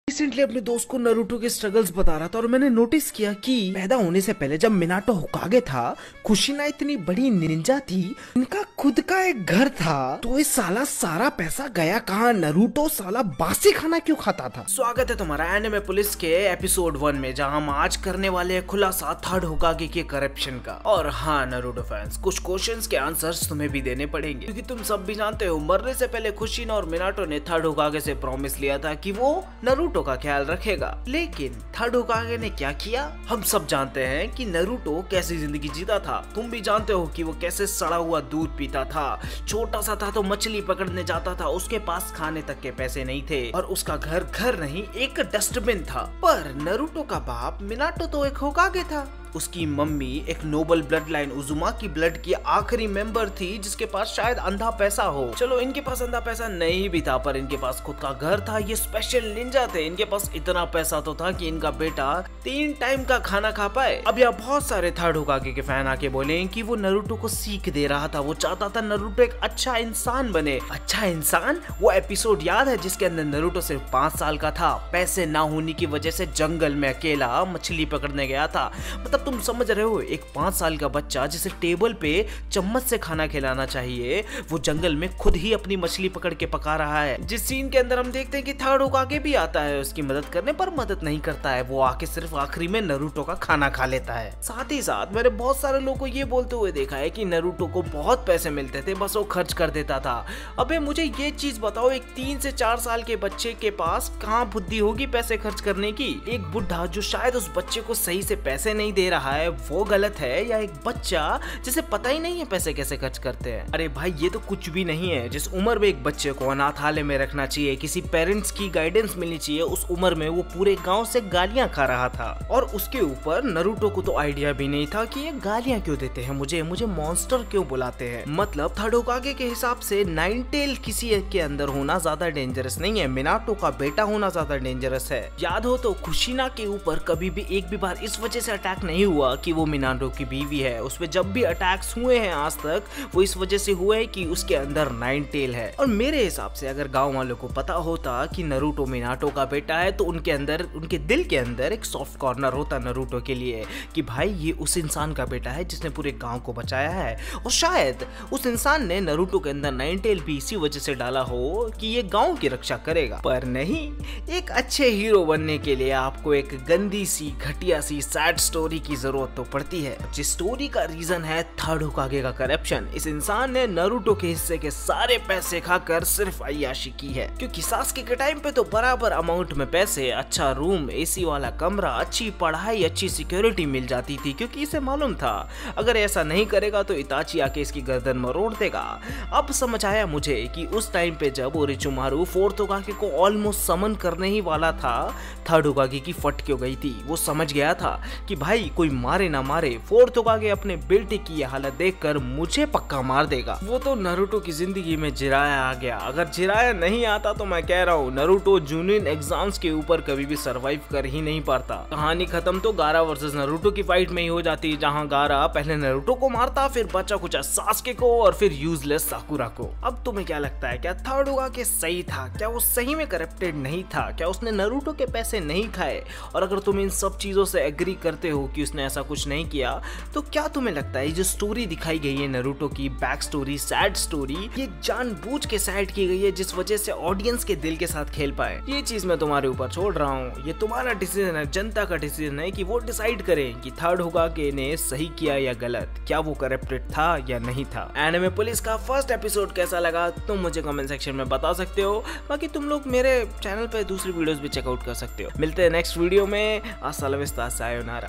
Recently अपने दोस्त को नारुतो के स्ट्रगल्स बता रहा था और मैंने नोटिस किया कि पैदा होने से पहले जब मिनाटो होकागे था, कुशिना इतनी बड़ी निंजा थी, इनका खुद का एक घर था, तो ये साला सारा पैसा गया कहाँ? नारुतो साला बासी खाना क्यों खाता था? स्वागत है तुम्हारा एनिमे पुलिस के एपिसोड 1 में, जहां हम आज करने वाले हैं खुलासा थर्ड होकागे के करप्शन का। और हाँ नारुतो फैंस, कुछ क्वेश्चंस के आंसर्स तुम्हें भी देने पड़ेंगे, क्योंकि तुम सब भी जानते हो मरने से पहले कुशिना और मिनाटो ने थर्ड होकागे से प्रॉमिस लिया था कि वो नारुतो का ख्याल रखेगा। लेकिन थर्ड होकागे ने क्या किया? हम सब जानते हैं कि नारुतो कैसी जिंदगी जीता था। तुम भी जानते हो कि वो कैसे सड़ा हुआ दूध पीता था, छोटा सा था तो मछली पकड़ने जाता था, उसके पास खाने तक के पैसे नहीं थे और उसका घर नहीं एक डस्टबिन था। पर नारुतो का बाप मिनाटो तो एक होकागे था, उसकी मम्मी एक noble blood line Uzumaki blood की आखिरी मेंबर थी जिसके पास शायद अंधा पैसा हो। चलो इनके पास अंधा पैसा नहीं भी था, पर इनके पास खुद का घर था, ये स्पेशल निंजा थे। इनके पास इतना पैसा तो था कि इनका बेटा 3 टाइम का खाना खा पाए। अब यहाँ बहुत सारे थर्ड होकागे के फैन आके बोले कि वो नारुतो को सीख दे रहा था, वो चाहता था नारुतो एक अच्छा इंसान बने। अच्छा इंसान? वो एपिसोड याद है जिसके अंदर नारुतो सिर्फ 5 साल का था, पैसे ना होने की वजह से जंगल में अकेला मछली पकड़ने गया था। मतलब तुम समझ रहे हो, एक 5 साल का बच्चा जिसे टेबल पे चम्मच से खाना खिलाना चाहिए, वो जंगल में खुद ही अपनी मछली पकड़ के पका रहा है। जिस सीन के अंदर हम देखते हैं कि थर्ड होकागे भी आता है उसकी मदद करने, पर मदद नहीं करता है, वो आके सिर्फ आखिरी में नारुतो का खाना खा लेता है। साथ ही साथ मैंने बहुत सारे लोगों को ये बोलते हुए देखा है कि नारुतो को बहुत पैसे मिलते थे, बस वो खर्च कर देता था। अबे मुझे ये चीज बताओ, एक 3 से 4 साल के बच्चे के पास कहाँ बुद्धि होगी पैसे खर्च करने की? एक बुढ़ा जो शायद उस बच्चे को सही से पैसे नहीं दे रहा है वो गलत है, या एक बच्चा जिसे पता ही नहीं है पैसे कैसे खर्च करते हैं? अरे भाई ये तो कुछ भी नहीं है। जिस उम्र में एक बच्चे को अनाथालय में रखना चाहिए, किसी पेरेंट्स की गाइडेंस मिलनी चाहिए, उस उम्र में वो पूरे गांव से गालियां खा रहा था। और उसके ऊपर नारुतो को तो आइडिया भी नहीं था कि ये गालियां क्यों देते हैं, मुझे मॉन्स्टर क्यों बुलाते हैं। मतलब थर्ड होकागे के हिसाब से नाइन टेल किसी के अंदर होना ज्यादा डेंजरस नहीं है, मिनाटो का बेटा होना ज्यादा डेंजरस है। याद हो तो कुशिना के ऊपर कभी भी एक भी बार इस वजह से अटैक नहीं हुआ कि वो मिनाटो की बीवी है। उस पे जब भी अटैक्स हुए हैं आज तक, वो इस वजह से हुए हैं कि उसके अंदर 9 टेल है। और मेरे हिसाब से अगर गांव वालों को पता होता कि नारुतो मिनाटो का बेटा है, तो उनके दिल के अंदर एक सॉफ्ट कॉर्नर होता नारुतो के लिए कि भाई ये उस इंसान का बेटा है जिसने पूरे गांव को बचाया है। और शायद उस इंसान ने नारुतो के अंदर 9 टेल भी इसी वजह से डाला हो कि ये गांव की रक्षा करेगा। पर नहीं, एक अच्छे हीरो बनने के लिए आपको एक गंदी सी घटिया सी सैड स्टोरी की जरूरत तो पड़ती है, जिस स्टोरी का रीजन है थर्ड होकागे का करप्शन। इस इंसान ने नारुतो के हिस्से के सारे पैसे खाकर सिर्फ अय्याशी की है, क्योंकि सासके के टाइम पे तो बराबर अमाउंट में पैसे, अच्छा रूम, एसी वाला कमरा, अच्छी पढ़ाई, अच्छी सिक्योरिटी मिल जाती थी, क्योंकि इसे मालूम था अगर ऐसा नहीं करेगा तो इताची आके इसकी गर्दन मरोड़ देगा। अब समझ आया मुझे कि उस टाइम पे जब ओरोचिमारू फोर्थ होकागे को ऑलमोस्ट समन करने ही वाला था, थर्ड होकागे की फट क्यों गई थी। वो समझ गया था कि भाई कोई मारे ना मारे, फोर्थ होकागे अपने बेटे की ये हालत देखकर मुझे पक्का मार देगा। वो तो नारुतो की जिंदगी में जिराया आ गया। अगर जिराया नहीं आता तो मैं कह रहा हूँ नारुतो जूनियर एग्जाम्स के ऊपर कभी भी सरवाइव कर ही नहीं पाता। कहानी खत्म तो गारा वर्सेस नारुतो की फाइट में ही हो जाती, जहाँ गारा पहले नारुतो को मारता, फिर बचा कुचा सासके को और फिर यूजलेस साकुरा को। अब तुम्हें क्या लगता है, क्या थर्ड होकागे सही था? क्या वो सही में करप्टेड नहीं था? क्या उसने नारुतो के पैसे नहीं खाए? और अगर तुम इन सब चीजों से एग्री करते हो कि उसने ऐसा कुछ नहीं किया, तो क्या तुम्हें लगता है जो स्टोरी दिखाई गई है नारुतो की बैक स्टोरी, सैड स्टोरी, ये जानबूझ के सैड की गई है जिस वजह से ऑडियंस के दिल के साथ खेल पाए? ये चीज मैं तुम्हारे ऊपर छोड़ रहा हूँ, ये तुम्हारा डिसीजन है, जनता का डिसीजन है कि वो डिसाइड करें कि थर्ड होकागे ने सही किया या गलत, क्या वो करप्टेड था या नहीं था। एनिमे पुलिस का फर्स्ट एपिसोड कैसा लगा तुम मुझे कमेंट सेक्शन में बता सकते हो। बाकी तुम लोग मेरे चैनल पे दूसरी वीडियोस भी चेकआउट कर सकते हो। मिलते हैं नेक्स्ट वीडियो में। अस्सलाम वालेकुम, सायोनारा।